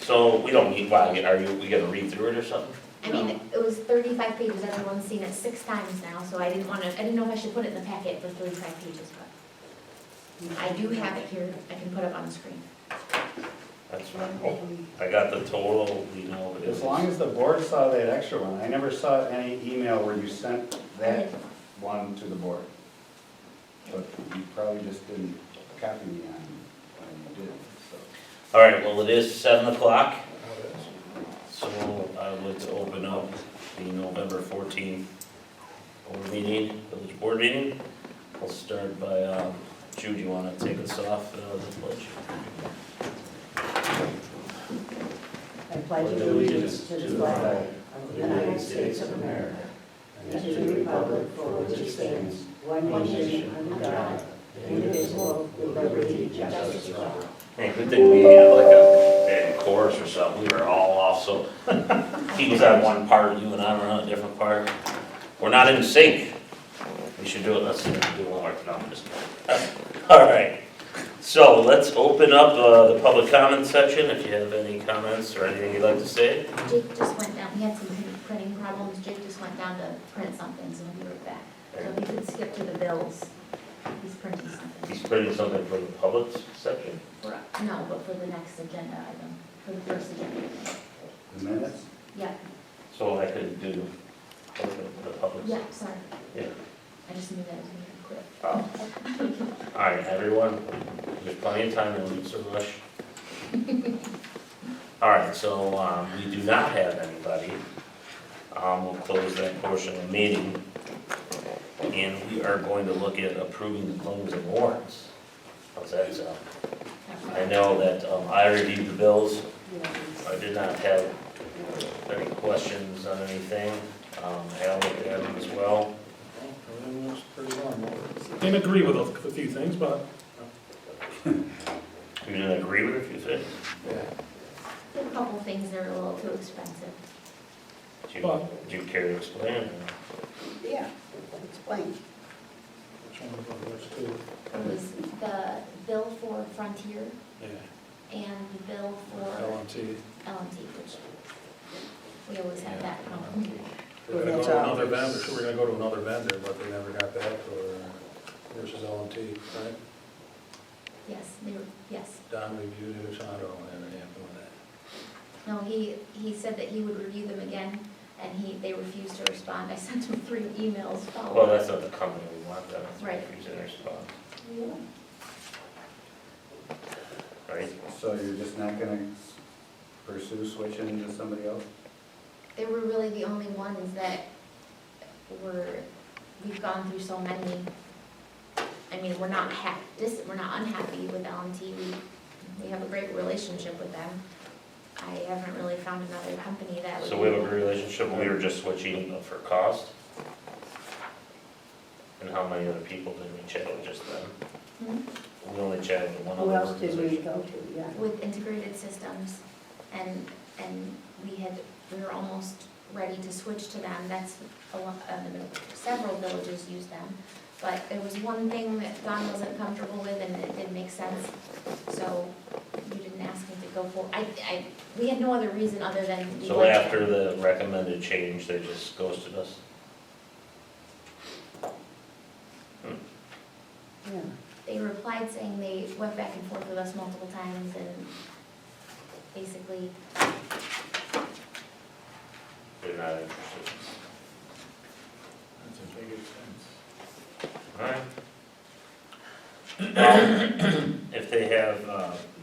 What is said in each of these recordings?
So we don't need, why, we gonna read through it or something? I mean, it was 35 pages, everyone's seen it 6 times now, so I didn't know if I should put it in the packet for 35 pages, but I do have it here, I can put it on the screen. That's fine. I got the total, we know what it As is. long as the board saw that extra one, I never saw any email where you sent that one to the board. But you probably just didn't copy me on when you did, so. All right, well, it is 7 o'clock, so I would like to open up the November 14th board meeting, village board meeting. We'll start by, Jude, you wanna take us off the pledge? I pledge allegiance to the flag of the United States of America and to the republic for which it stands, one nation under God, indivisible, with liberty and justice for all. Hey, good thing we had like a chorus or something, we were all off, so he was on one part, you and I were on a different part. We're not in sync. We should do it, let's do it one more, no, I'm just kidding. All right, so let's open up the public comment section, if you have any comments or anything you'd like to say. Jake just went down, he had some printing problems, Jake just went down to print something, so he'll be right back. So if you could skip to the bills, he's printing something. He's printing something for the public section. No, but for the next agenda item, for the first agenda item. The minutes? Yeah, So I could do the public. yeah, sorry. Yeah. I just knew that was gonna be quick. Oh. All right, everyone, there's plenty of time, no need to rush. All right, so we do not have anybody. We'll close that portion of the meeting. And we are going to look at approving the claims and warrants. How's that sound? I know that I reviewed the bills. I did not have any questions on anything. Al looked at them as well. Everything looks pretty normal. Didn't agree with a few things, but You didn't agree with a few things? A couple things that are a little too expensive. Do you care to explain? Yeah, explain. which one of those two? It was the bill for Frontier Yeah, and the bill for LMT. LMT, which we always have that problem. We're gonna go to another vendor, so we're gonna go to another vendor, but they never got back to her versus LMT, right? Yes, yes. Don reviewed it, or Chandra, or whatever happened with that. No, he said that he would review them again, and they refused to respond. I sent him 3 emails following. Well, that's not the company we want, that's Right. refusing to respond, right? So you're just not gonna pursue switching to somebody else? They were really the only ones that we've gone through so many. I mean, we're not unhappy with LMT. We have a great relationship with them. I haven't really found another company that would. So we have a good relationship, we were just switching for cost? And how many other people did we chat with, just them? Hmm? We only chatted with one Who other else did we organization. go to? Yeah. With integrated systems, and we were almost ready to switch to them. That's several villages use them. But there was one thing that Don wasn't comfortable with, and it didn't make sense, so we didn't ask him to go for, we had no other reason other than. So after the recommended change, they just ghosted us? Yeah. They replied saying they went back and forth with us multiple times, and basically, They're not interested. That's a big expense. Alright. If they have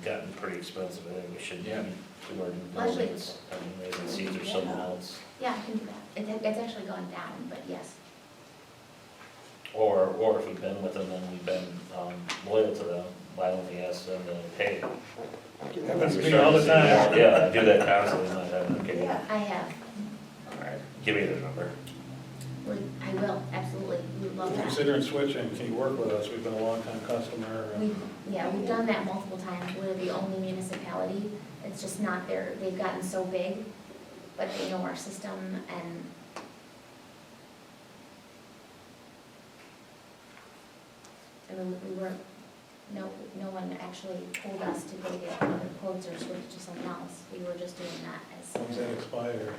gotten pretty expensive, I think we should do our due diligence. I mean, maybe see if there's someone else. yeah, I can do that. It's actually gone down, but yes. Or if we've been with them and we've been loyal to them, why don't we ask them to pay? Happens to me all the time. Yeah, I do that constantly in my head, okay. Yeah. I have. Alright, give me their number. I will, absolutely. We would love that. Considering switching, can you work with us? We've been a long-time customer. and- We've done that multiple times. We're the only municipality. It's just not they've gotten so big, but they know our system, and I mean, we weren't no one actually told us to go get other quotes or switch to something else. We were just doing that When's that expire?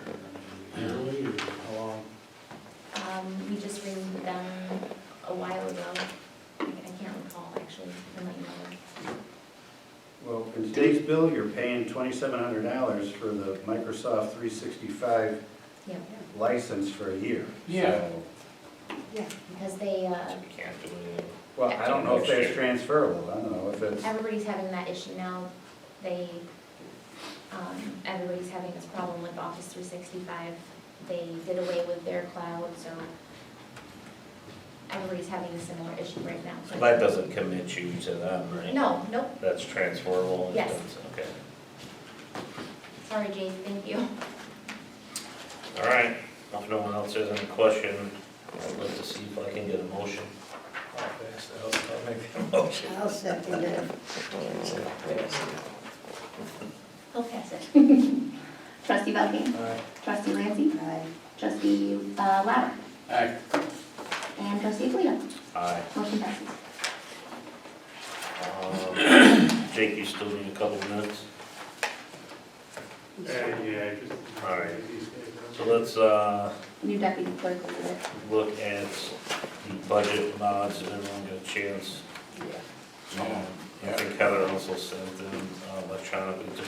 Yearly or how long? we just renewed them a while ago. I can't recall actually, I might know. Well, in today's bill, you're paying $2,700 for the Microsoft 365 Yeah, license for a year. Yeah. So, Yeah. because they, You can't do anything. well, I don't know if that's transferable, I don't know if it's, everybody's having that issue now. They, everybody's having this problem with Office 365. They did away with their cloud, so everybody's having a similar issue right now. So that doesn't commit you to them, right? No, nope, That's transferable? Yes. Okay. sorry Jake, thank you. All right, if no one else has any question, I'd like to see if I can get a motion. I'll pass that. I'll make the motion. I'll second it. He'll pass it. Trustee Bucking, Aye. trustee Lancy, Aye. trustee Lauer, Aye. and trustee Polito. Aye. Motion passes. Jake, you still need a couple of minutes? Yeah, just. All right. So let's, New deputy clerk will do it. look at the budget mods, and everyone get a chance. I think Heather also sent them electronically to the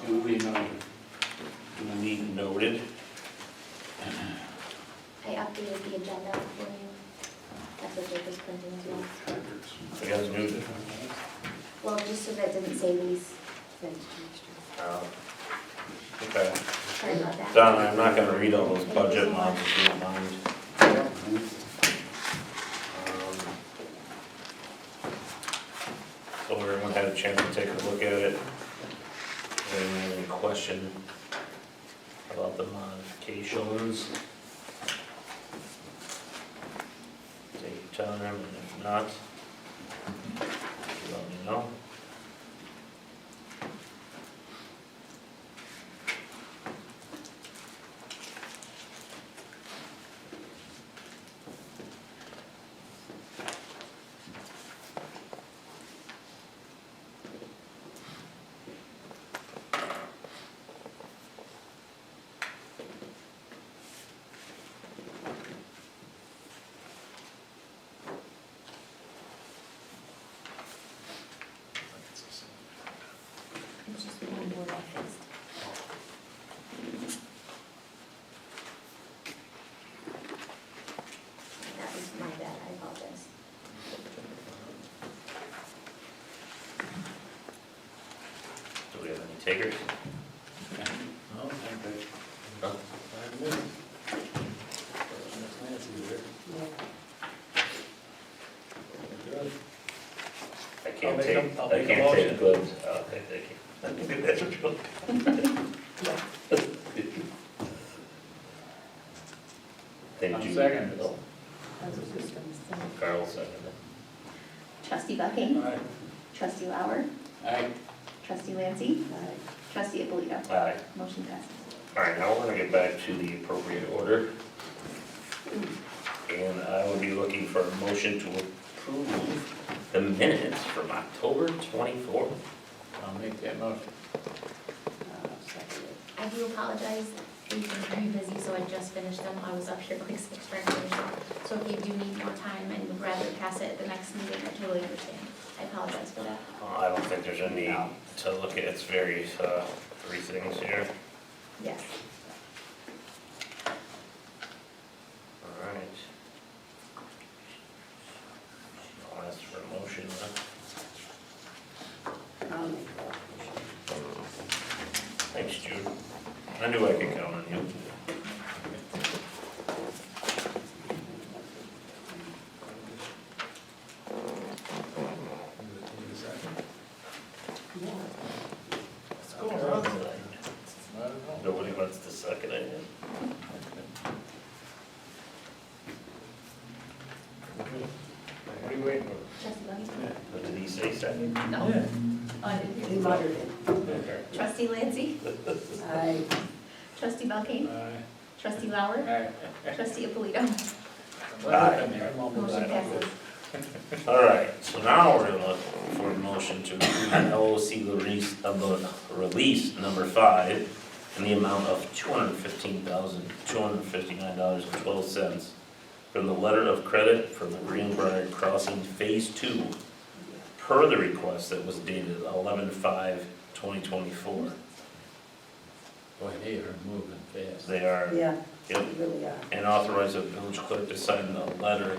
duly noted. I updated the agenda for you. That's what Jake was printing as well. You guys knew it? Well, just so that didn't say these, Okay. sorry about that. Don, I'm not gonna read all those budget mods if you don't mind. So everyone had a chance to take a look at it. Anyone have any question about the modifications? Take your time, and if not, let me know. It's just one more I fixed. That was my bad, I apologize. Do we have any takers? No, thank you. No? 5 minutes. Next Nancy's there. Good. I can't make take, a- I'll I make a can't take motion. goods. Okay, thank you. That's what you're Thank I'm you. second. Oh, I was just gonna say. Carl seconded. Trustee Bucking, Aye. trustee Lauer, Aye. trustee Lancy, Aye. trustee Polito. Aye. Motion passes. All right, now we're gonna get back to the appropriate order. And I will be looking for a motion to approve the minutes from October 24th. I'll make that motion. I'll second it. I do apologize, we've been very busy, so I just finished them. I was up here like 6 trying to finish them. So if you do need more time and would rather pass it at the next meeting, I totally understand. I apologize for that. I don't think there's any need to look at, it's very, 3 things here. Yes. All right. I'll ask for a motion then. I'll make that. Thanks, Jude. I knew I could count on you. Need a second? Yeah. What's going on tonight? I don't know. Nobody wants to suck it in. What are you waiting for? Trustee Bucking? But did he say second? No. Yeah. Oh, I didn't hear He you. muttered it. Okay. Trustee Lancy, Aye. trustee Bucking, Aye. trustee Lauer, Aye. trustee Polito. I'm Aye. almost Motion done. passes. All right, so now we're gonna look for a motion to approve the LOC release number 5 in the amount of $215,259.12 from the letter of credit for the Greenbrier Crossing Phase 2 per the request that was dated 11/5/2024. Boy, they are moving fast. They are, Yeah, yep, they really are. and authorize the village clerk to sign the letter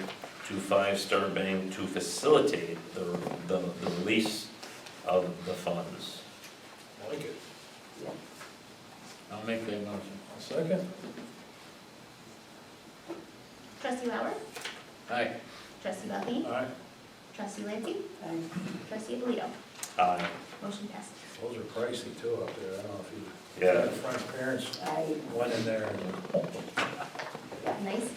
to Five Star Bank to facilitate the release of the funds. I like it. I'll make that motion. A second? Trustee Lauer, Aye. trustee Bucking, Aye. trustee Lancy, Aye. trustee Alito. Aye. Motion passes. Those are pricey too up there. I don't know if you. Yeah. My friend's parents I went in there and Nice.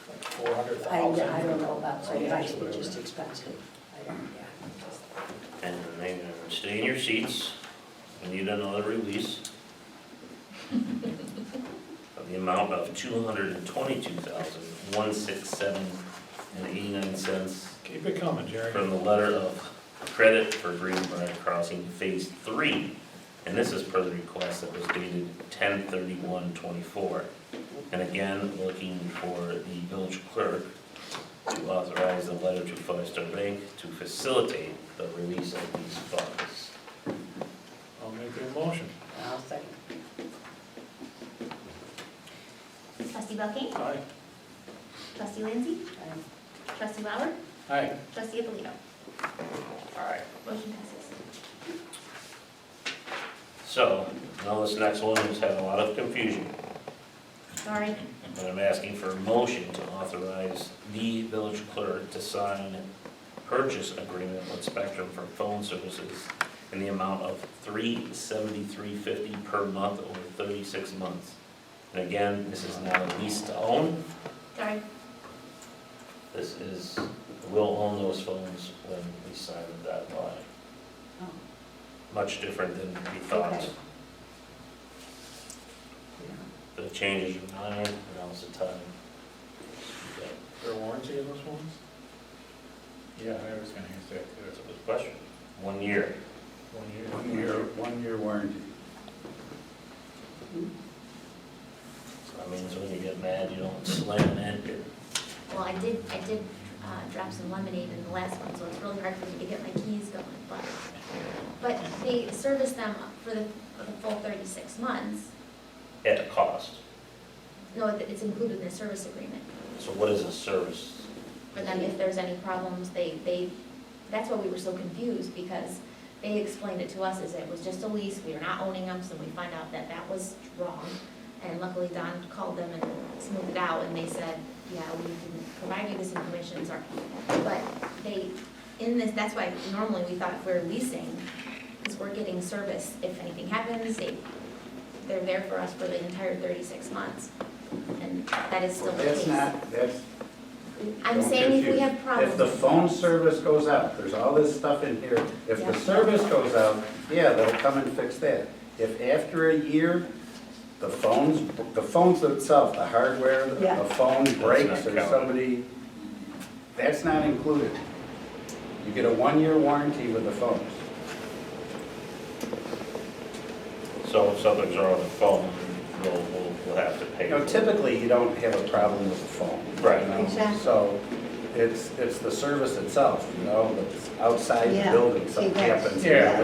like 400,000. I don't know about so much, but just expensive. I don't, yeah. And then stay in your seats. We need another release of the amount of $222,167.89 Keep it coming, Jerry. from the letter of credit for Greenbrier Crossing Phase 3. And this is per the request that was dated 10/31/24. And again, looking for the village clerk to authorize the letter to Five Star Bank to facilitate the release of these funds. I'll make that motion. I'll second. Trustee Bucking, Aye. trustee Lancy, Aye. trustee Lauer, Aye. trustee Alito. All right. Motion passes. So, now this next one has had a lot of confusion. Sorry. But I'm asking for a motion to authorize the village clerk to sign purchase agreement with Spectrum for phone services in the amount of $373.50 per month over 36 months. And again, this is not a lease to own. Sorry. This is, we'll own those phones when we sign the dotted line. Oh, Much different than we thought. okay. The changes are minor, now's the time. Okay, Is there a warranty in those ones? Yeah, I was gonna ask that That's too. a good question. 1 year. 1 year. 1 year warranty. So that means when you get mad, you don't slam an end here. Well, I did drop some lemonade in the last one, so it's really hard for me to get my keys going, but they service them for the full 36 months. At a cost. No, it's included in the service agreement. So what is a service? For them, if there's any problems, that's why we were so confused, because they explained it to us as it was just a lease, we were not owning them, so we find out that that was wrong. And luckily Don called them and smoothed it out, and they said, yeah, we didn't provide you this information, sorry. But that's why normally we thought if we're leasing, because we're getting service, if anything happens, they're there for us for the entire 36 months. And that is still the case. That's I'm don't saying if we confuse. have problems. If the phone service goes out, there's all this stuff in here. If the Yeah. service goes out, yeah, they'll come and fix that. If after a year, the phones itself, the hardware, Yeah. the phone breaks not or counted. somebody, that's not included. You get a 1 year warranty with the phones. So if something's wrong with the phone, we'll have to pay. You know, typically, you don't have a problem with the phone. Right. you know? Exactly. So it's the service itself, you know, that's outside the Yeah. building, See, something that's- happens, yeah,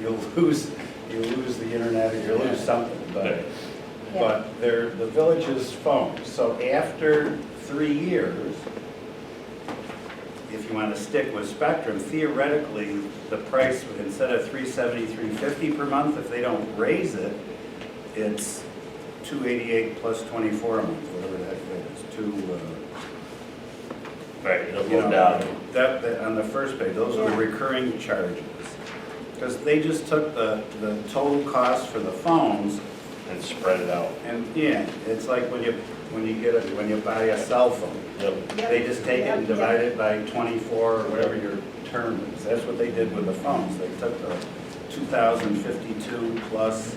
you lose the internet or you lose something, Okay. but they're the village's phones. So after 3 years, if you want to stick with Spectrum, theoretically, the price, instead of $373.50 per month, if they don't raise it, it's $288 plus 24 a month, whatever that is, Right, it'll you go know, down. that, on the first page, those are the Yeah. recurring charges. Because they just took the total cost for the phones, And spread it out. and yeah, it's like when you buy a cell phone. Yep. They just take it and divide it by 24 or whatever your term is. That's what they did with the phones. They took the 2,052 plus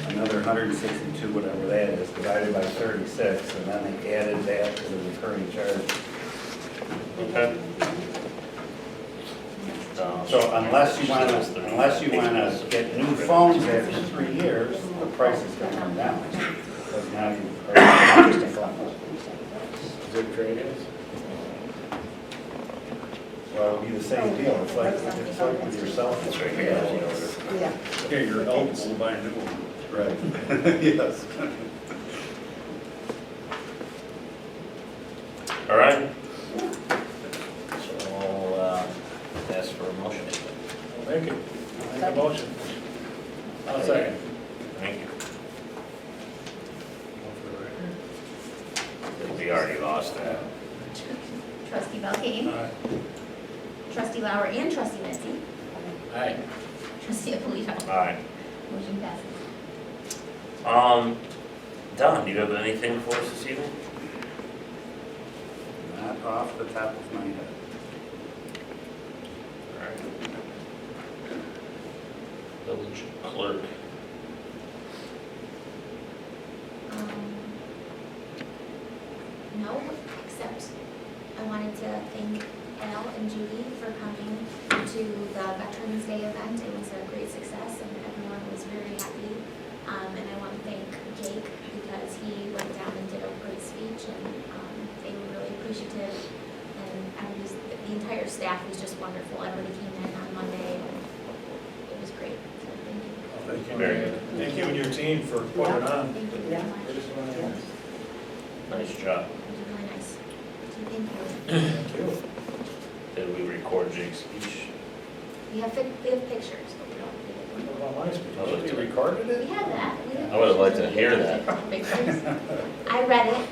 another 162, whatever that is, divided by 36, and then they added that to the recurring charge. Okay. So unless you wanna get new phones after 3 years, the price is gonna come down. Because now you are just a phone. Is there trade-ins? Well, it'll be the same deal, it's like with your cell phone. It's right here. Yeah. Yeah, you're eligible to buy a new one. Right, yes. All right. So I'll ask for a motion. Make it, make a motion. I'll second. Thank you. I think we already lost that. Trustee Belkane, Trustee Lauer, and Trustee Mitzi. Aye. Trustee Alito. All right. Motion passes. Don, do you have anything for us this evening? Not off the top of my head. All right. Village clerk. No, except I wanted to thank Al and Judy for coming to the Veterans Day event. It was a great success and everyone was very happy. And I want to thank Jake because he went down and did a great speech and they were really appreciative. And the entire staff was just wonderful. Everybody came in on Monday and it was great. So thank you. Thank you. Very good. Thank you and your team for putting it on. Thank you very much. Nice job. It was really nice. So thank you. Thank you. Did we record Jake's speech? We have pictures, but we don't. Well, my speech, you recorded We it? have that. I would have liked to hear that. Pictures. I read it.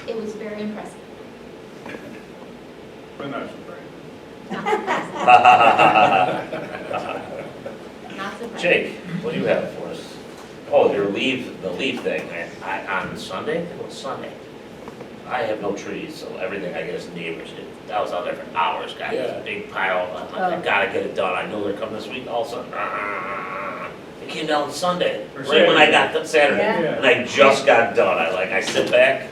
It was very impressive. But not surprised. Not surprised. Jake, what do you have for us? Oh, the leaf thing, on Sunday? It was Sunday. I have no trees, so everything I guess neighbors did. I was out there for hours, got Yeah. this big pile, I'm like, I gotta get it done, I know they're coming this week, all of a sudden, it came down Sunday, Or right when I Saturday. got to Saturday, Yeah. and I just got done, I sit back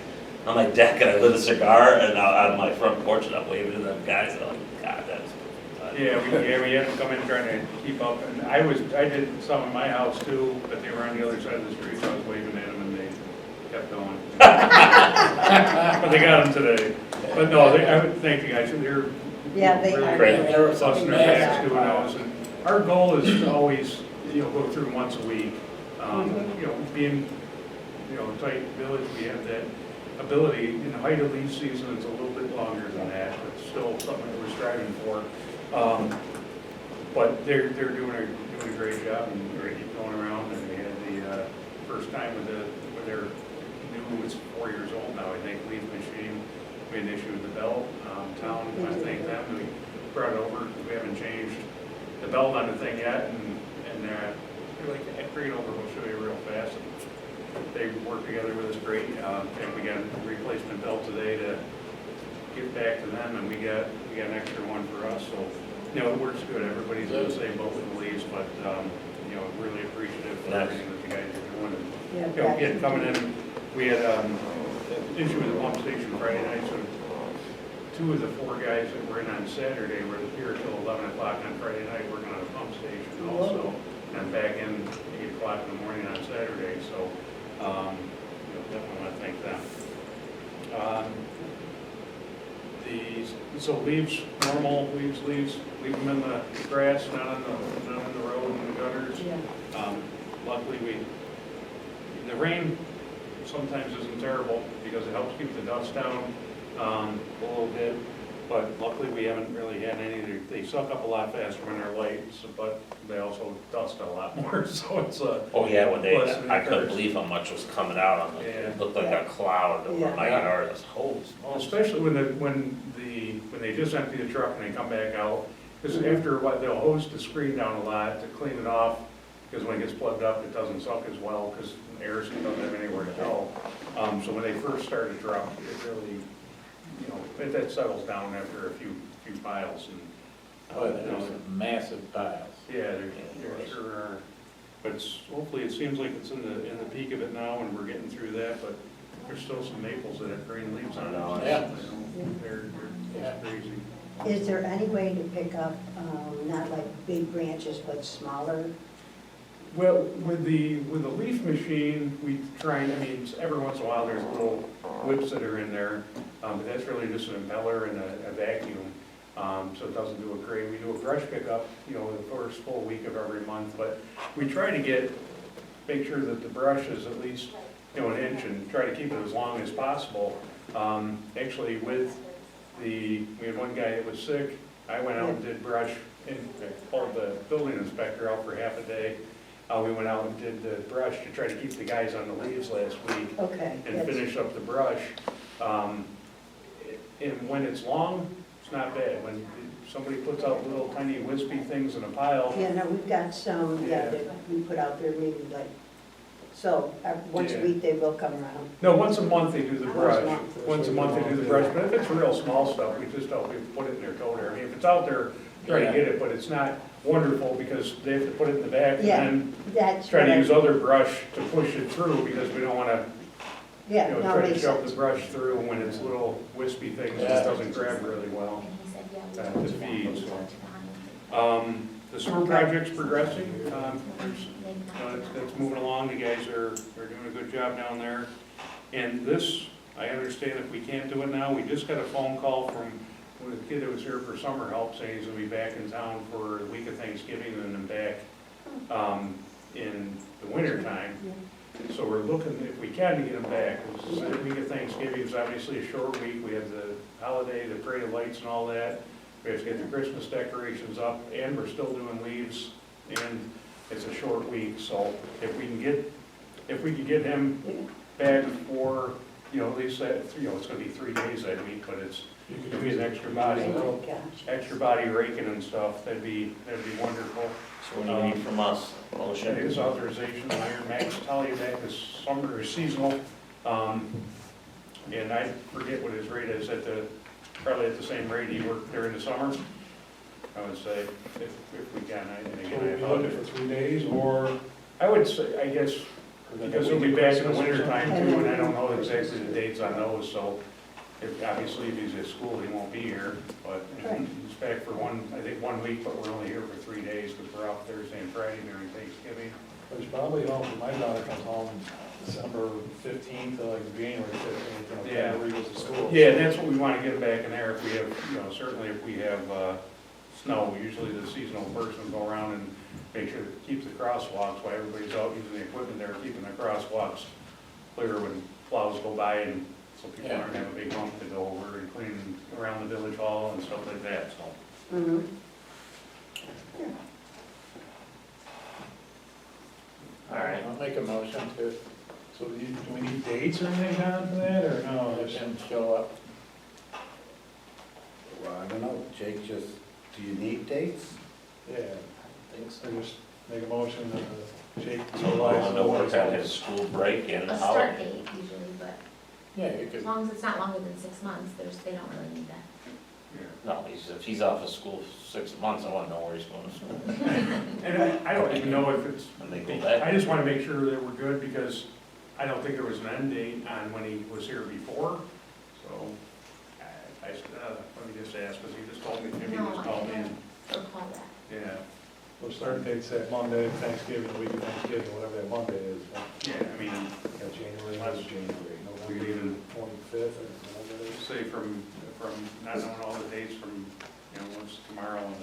on my deck and I lit a cigar, and on my front porch, and I'm waving to them guys, and I'm like, God, that was perfect. Yeah, we had to come in trying to keep up, and I did some in my house too, but they were on the other side of the street, so I was waving at them and they kept going. But they got them today. But no, I would thank you guys, they're Yeah, they really are. Great. There was busting some their massive backs doing those. And our goal is to always, go through once a week. Being, a tight village, we have that ability. In the height of leaf season, it's a little bit longer than that, but still something that we're striving for. But they're doing a great job and we're going around, and we had the first time with their new, it's 4 years old now, I think, leaf machine. We had an issue with the belt. Town, I thank them, we brought it over, we haven't changed the belt on the thing yet, and they're like, bring it over, we'll show you real fast. They work together with us great, and we got a replacement belt today to give back to them, and we got an extra one for us, so, it works good, everybody's in the same boat with the leaves, but, really appreciative for everything that you guys are doing. And, Yeah, we had coming in, we had, an issue with the pump station Friday night, so 2 of the 4 guys that were in on Saturday were here till 11 o'clock on Friday night working on a pump station also, and back in 8 o'clock in the morning on Saturday, so, definitely want to thank them. So leaves, normal leave them in the grass, not on the road and the gutters. Yeah. Luckily, the rain sometimes isn't terrible because it helps keep the dust down a little bit, but luckily we haven't really had any. They suck up a lot faster when they're light, but they also dust a lot more, so it's Oh, yeah, when Plus, I couldn't believe how much was coming out, I'm like, Yeah. it looked like a cloud over Yeah. my yard, I was, holy smokes. especially when they just empty the truck and they come back out, because after a while, they'll hose the screen down a lot to clean it off, because when it gets plugged up, it doesn't suck as well, because air doesn't have anywhere to go. So when they first start to drop, it really, that settles down after a few piles, and, Oh, there's massive piles. yeah, there sure are. But hopefully, it seems like it's in the peak of it now, and we're getting through that, but there's still some maples that have green leaves on Oh, them. yeah. They're crazy. Is there any way to pick up, not like big branches, but smaller? Well, with the leaf machine, we try, I mean, every once in a while, there's little whips that are in there, but that's really just an impeller and a vacuum, so it doesn't do it great. We do a brush pickup, you know, the first full week of every month, but we try to make sure that the brush is at least, you know, an inch and try to keep it as long as possible. Actually, we had one guy that was sick, I went out and did brush, and called the building inspector out for half a day. We went out and did the brush to try to keep the guys on the leaves last week Okay. and that's- finish up the brush. And when it's long, it's not bad. When somebody puts out little tiny wispy things in a pile, Yeah, no, we've got some, Yeah. that we put out there maybe like, so, once a Yeah. week they will come around. no, once a month they do the brush. Once a month. Once a month they do the brush, but if it's real small stuff, we just tell people put it in their toter. I mean, if it's out there, try to Yeah. get it, but it's not wonderful because they have to put it in the back and Yeah. then That's try what to I- use other brush to push it through because we don't want to, Yeah, you know, no, try to makes shove sense. the brush through when it's little wispy things, it Yeah. doesn't grab really well. And he said, yeah, we To told you that, feed, we so. talked to the Highland. The sewer project's progressing, They- it's moving along, the guys are doing a good job down there. And this, I understand if we can't do it now, we just got a phone call from the kid that was here for summer help, saying he's gonna be back in town for the week of Thanksgiving and then back, in the winter time. So we're looking, if we can, to get him back. The week of Thanksgiving is obviously a short week. We have the holiday, the parade of lights and all that. We have to get the Christmas decorations up, and we're still doing leaves, and it's a short week. So if we can get him back for, you know, at least that, you know, it's gonna be 3 days that week, but it's, it'll be an extra body, Oh, my gosh. extra body raking and stuff. That'd be wonderful. So what do you need from us? Motion? His authorization to hire Max Tully back this summer or seasonal. And I forget what his rate is probably at the same rate he worked during the summer. I would say, if we can, and So again, I we'll be looking apologize. for 3 days, or? I would say, I guess, because he'll be back in the winter time too, and I don't know exactly the dates on those, so obviously if he's at school, he won't be here, but he's back for I think 1 week, but we're only here for 3 days because we're off Thursday and Friday during Thanksgiving. There's probably, you know, my daughter comes home December 15th to like January 15th, you know, kind of goes to school. Yeah, and that's what we want to get back in there if we have, you know, certainly if we have snow, usually the seasonal person will go around and make sure to keep the crosswalks while everybody's out using the equipment there, keeping the crosswalks clear when plows go by and so people Yeah. aren't having a big hump to go over and clean around the village hall and stuff like that, so. Mhm. All right. I'll make a motion to So do we need dates or anything on for that, or no? let Just- him show up. Well, I don't know, Jake, do you need dates? Yeah, I think so. so just make a motion, Jake. So we'll want to work on his school break and A how, start date usually, but Yeah, you as could, long as it's not longer than 6 months, they don't really need that. no, if he's off of school 6 months, I want to know where he's going to school. And I don't even know if it's, And they go back. I just want to make sure that we're good because I don't think there was an end date on when he was here before, so let me just ask, because he just told me, Jimmy No, just I called me. don't recall that. Yeah, We'll start dates that Monday, Thanksgiving, the week of Thanksgiving, whatever that Monday is. yeah, I mean, January, Last January, we November could even 25th, or whatever it is. say from not knowing all the dates from, you know, what's tomorrow and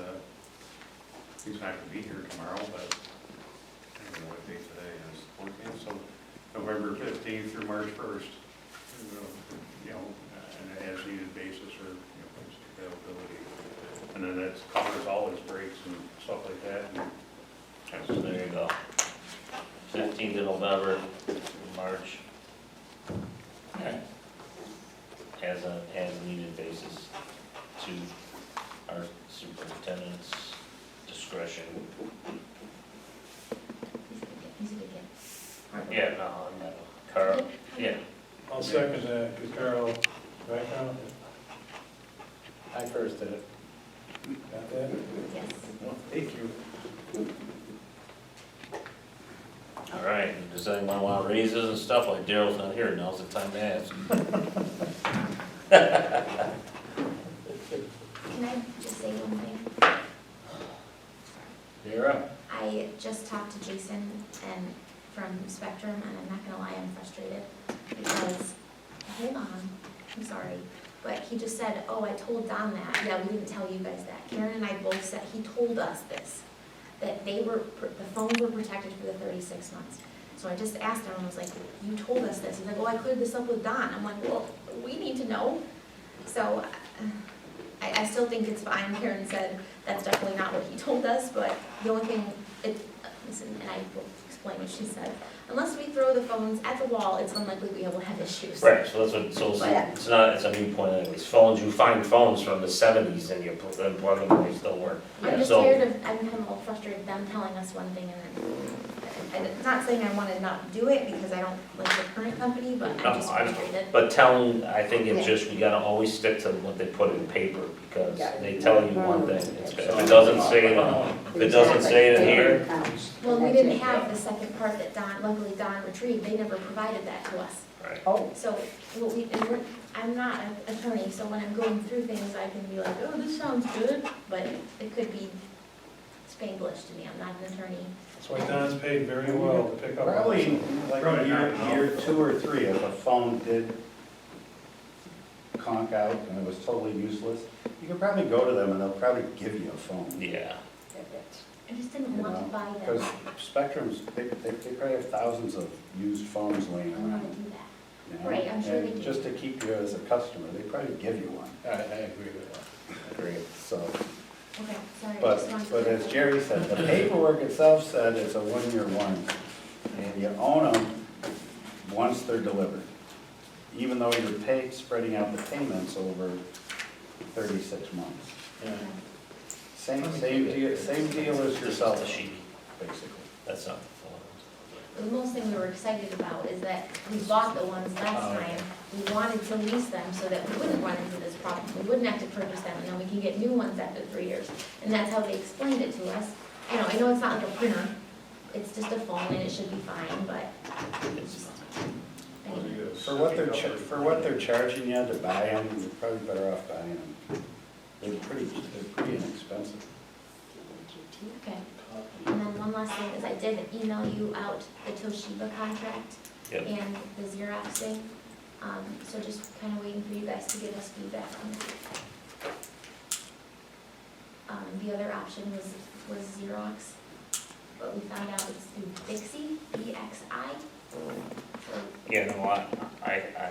he's not gonna be here tomorrow, but I don't know what date today is, 14th, so November 15th through March 1st. You know, on an as-needed basis or, you know, just availability. And then that covers all his breaks and stuff like that. And So there you go. 15th of November, March, as needed basis to our superintendent's discretion. Easy to get. Yeah, no, Carl, yeah. I'll second that, because Carl, right, Carl? I first did it. Got that? Yes. thank you. Okay. All right, does anyone want raises and stuff? Like Daryl's not here, now's the time to ask. Can I just say one thing? You're up. I just talked to Jason and from Spectrum, and I'm not gonna lie, I'm frustrated, because, hold on, I'm sorry, but he just said, oh, I told Don that, yeah, we didn't tell you guys that. Karen and I both said, he told us this, that they were, the phones were protected for the 36 months. So I just asked him, I was like, you told us this, he's like, oh, I cleared this up with Don. I'm like, well, we need to know. So, I still think it's fine. Karen said that's definitely not what he told us, but the only thing, listen, and I will explain what she said. Unless we throw the phones at the wall, it's unlikely we will have issues. Right, so that's what, so it's not, it's a new point anyways. Phones, you find phones from the 70s and you plug them and they still work. I'm just So- tired of, I'm kind of a little frustrated them telling us one thing and I'm not saying I want to not do it because I don't like the current company, but I'm just I know. frustrated. But telling, I think it's Yeah. just, we gotta always stick to what they put in paper, because Yeah. they tell you one thing. If it doesn't say it, if it doesn't say it in here, Well, we didn't have the second part that luckily Don retrieved, they never provided that to us. right, Oh, So, I'm not an attorney, so when I'm going through things, I can be like, oh, this sounds good, but it could be Spanglish to me, I'm not an attorney. That's why Don's paid very well to pick up. on Probably this. like Probably not, no. year 2 or 3, if a phone did conk out and it was totally useless, you could probably go to them and they'll probably give you a phone. yeah. I just didn't You want to know, buy because them. Spectrum's, they probably have thousands of used phones laying I want around. to do that. You know? Right, I'm sure And they do. just to keep you as a customer, they probably give you one. I agree with that. Great. So, Okay, sorry, I but, just wanted to. but as Jerry said, the paperwork itself said it's a 1-year warranty. And you own them once they're delivered. Even though you're spreading out the payments over 36 months. Yeah. Same deal as your cell The phone, sheet, basically. that's not the The most thing we were excited about is that we bought the ones last Oh, okay. time. We wanted to lease them so that we wouldn't run into this problem. We wouldn't have to purchase them, and then we can get new ones after 3 years. And that's how they explained it to us. I know it's not like a printer, it's just a phone and it should be fine, but it's just, anyway. For what they're charging you to buy them, you're probably better off buying them. They're pretty inexpensive. Okay. And then one last thing is I did email you out the Toshiba contract Yep. and the Xerox thing. So just kind of waiting for you guys to give us feedback on that. The other option was Xerox, but we found out it's through Bixi, B-X-I. So, Yeah, no, I'm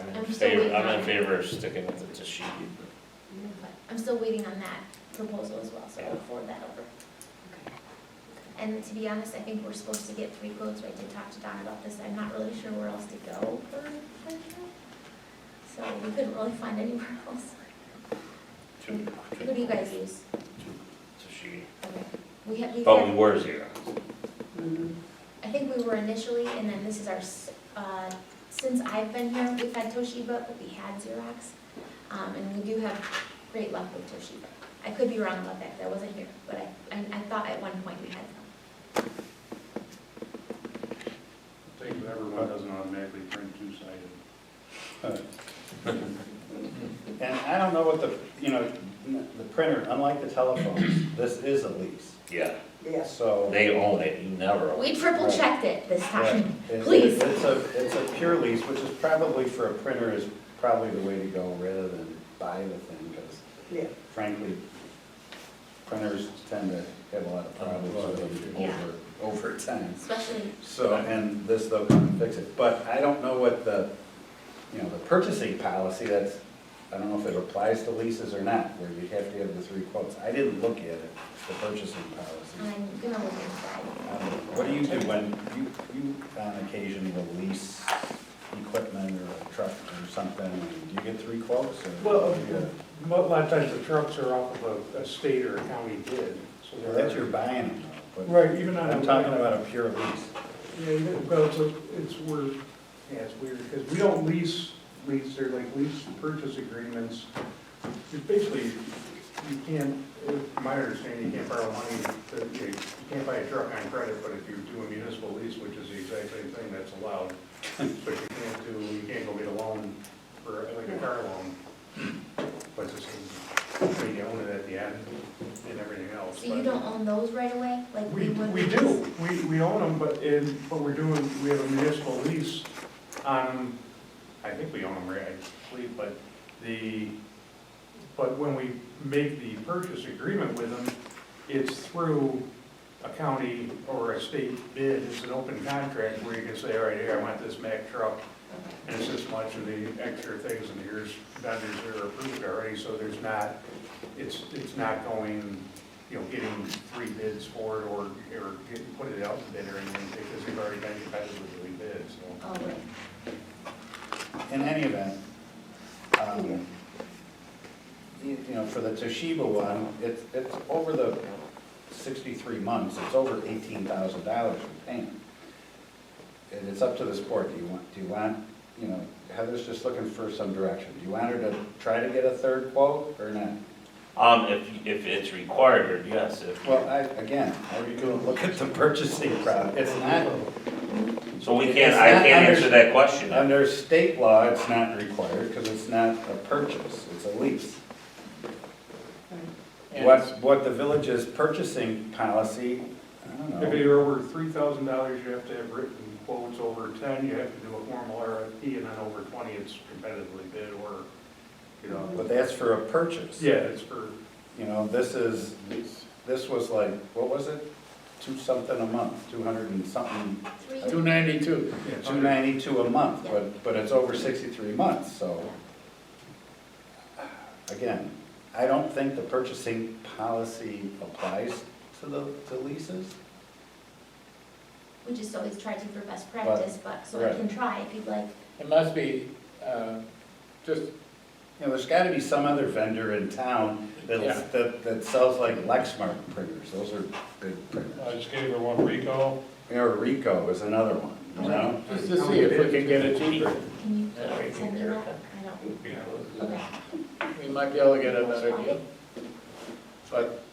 in I'm still favor, waiting I'm on in it. favor of sticking with it to sheet. but I'm still waiting on that proposal as well, so I'll forward that over. And to be honest, I think we're supposed to get 3 quotes. I did talk to Don about this. I'm not really sure where else to go for furniture. So we couldn't really find anywhere else. Who do you guys use? To sheet. Okay. We've But we had, were zero. I think we were initially, and then this is our, since I've been here, we've had Toshiba, but we had Xerox. And we do have great luck with Toshiba. I could be wrong about that, 'cause I wasn't here, but I thought at one point we had them. I think everyone doesn't automatically print two-sided. And I don't know what the printer, unlike the telephones, this is a lease. Yeah, yes. So. they own it, you never own We it. triple checked it this time, Right. please. It's a pure lease, which is probably for a printer is probably the way to go rather than buy the thing, because Yeah. frankly, printers tend to have a lot of problems with them Yeah. over time. Especially, So, and this they'll come and fix it, but I don't know what the purchasing policy, I don't know if it applies to leases or not, where you have to have the 3 quotes. I didn't look at it, the purchasing policy. I'm gonna look into that. What do you do when you on occasion will lease equipment or a truck or something? Do you get 3 quotes? Or Well, do you- a lot of times the trucks are off of a state or a county bid, so Well, they're. that's your buying them though. but Right, even on. I'm talking about a pure lease. Yeah, well, it's weird, yeah, it's weird, because we don't lease, they're like lease purchase agreements. It's basically, you can't, from my understanding, you can't borrow money, you can't buy a truck on credit, but if you do a municipal lease, which is the exact same thing, that's allowed. But you can't go get a loan for, like a car loan. But it's, I mean, you own it at the end and everything else. So you but- don't own those right away, like We, we would? we do, we own them, but we have a municipal lease on them. I think we own them, right, I believe, but when we make the purchase agreement with them, it's through a county or a state bid. It's an open contract where you can say, all right, here, I want this Mack truck, and it's this much of the extra things, and here's vendors that are approved already, so there's not, it's not going, you know, getting 3 bids for it, or put it out to bid or anything, because they've already been competitively bid, so. Oh, right. In any event, you know, for the Toshiba one, it's over the 63 months, it's over $18,000 in payment. And it's up to this board. Do you want, you know, Heather's just looking for some direction. Do you want her to try to get a third quote or not? If it's required, yes, Well, again, I look at the purchasing problem. It's not, so I It's can't not answer that question. under state law, it's not required because it's not a purchase, it's a lease. And What the village's purchasing policy, I don't If know. you're over $3,000, you have to have written quotes. Over 10, you have to do a formal RFP, and then over 20, it's competitively bid, or, you know. But that's for a purchase. Yeah, it's for, You know, this was like, what was it? 2 something a month, 200 and something, 292. yeah, 292 a month, Yeah. but it's over 63 months, so. Again, I don't think the purchasing policy applies to leases. We just always try to for best practice, but, so I right. can try if you'd like. It must be just, You know, there's gotta be some other vendor in town Yeah. that sells like Lexmark printers, those are good printers. I just gave her one Rico. Or Rico is another one, you know? just to see if we can get it cheaper. Can you send me that? I don't, okay. We might be able to get a better deal. But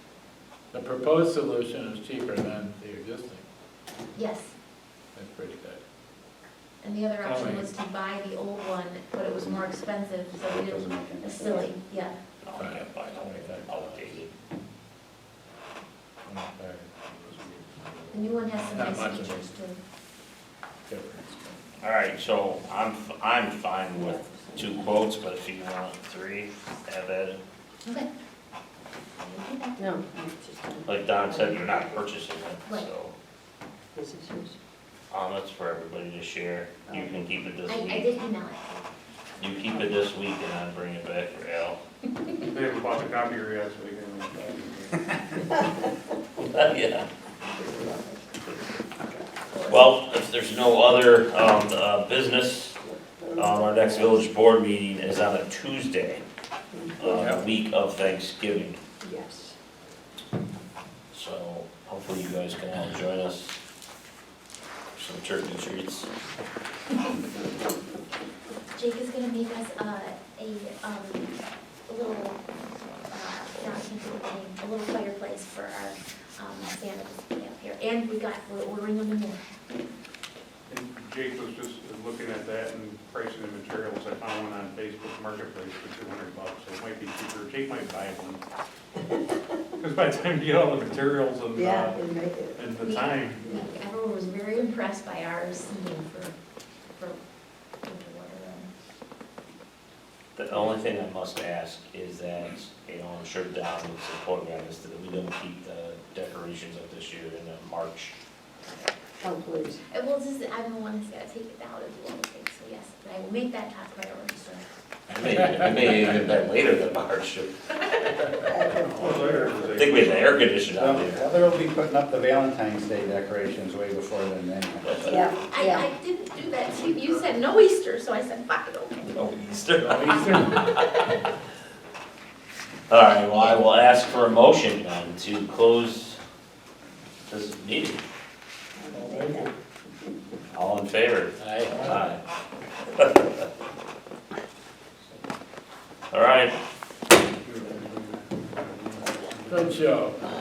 the proposed solution is cheaper than the existing. Yes, That's pretty good. and the other option Alright. was to buy the old one, but it was more expensive, so we Doesn't didn't, make any it's sense. silly, yeah. I can't buy something outdated. The new one has some Not nice much of a features too. Difference. All right, so I'm fine with 2 quotes, but if you want 3, have at it. Okay. No, it's just, Like Don said, you're not purchasing it, Right. so, this is yours. it's for everybody to share. You can keep it this I week. did email it. You keep it this week and I'll bring it back for Al. they haven't bought the copier yet, so we can. Yeah. Well, if there's no other business, our next village board meeting is on a Tuesday, the week of Thanksgiving. Yes. So hopefully you guys can all join us for some turkey treats. Jake is gonna make us a little, now I can't think of the name, a little fireplace for our Santa camp here, and we're ordering them in more. And Jake was just looking at that and pricing the materials. I found one on Facebook Marketplace for $200, so it might be cheaper. Jake might buy one. Because by the time you get all the materials and, Yeah, it'll make it. and the time, Everyone was very impressed by our seating for winter weather. The only thing I must ask is that, you know, I'm sure Don would support me on this, that we don't keep the decorations up this year in March. Oh, please. And we'll just, I'm the one who's gotta take it down and do all the things, so yes, but I will make that top priority, so. I may even been later than March. well, there I think we had the air conditioner on there. Heather will be putting up the Valentine's Day decorations way before then anyway. Yeah, yeah. I didn't do that to you, you said no Easter, so I said, fuck it, okay. No Easter. All right, well, I will ask for a motion then to close this meeting. All in favor? Aye. Aye. All right, show.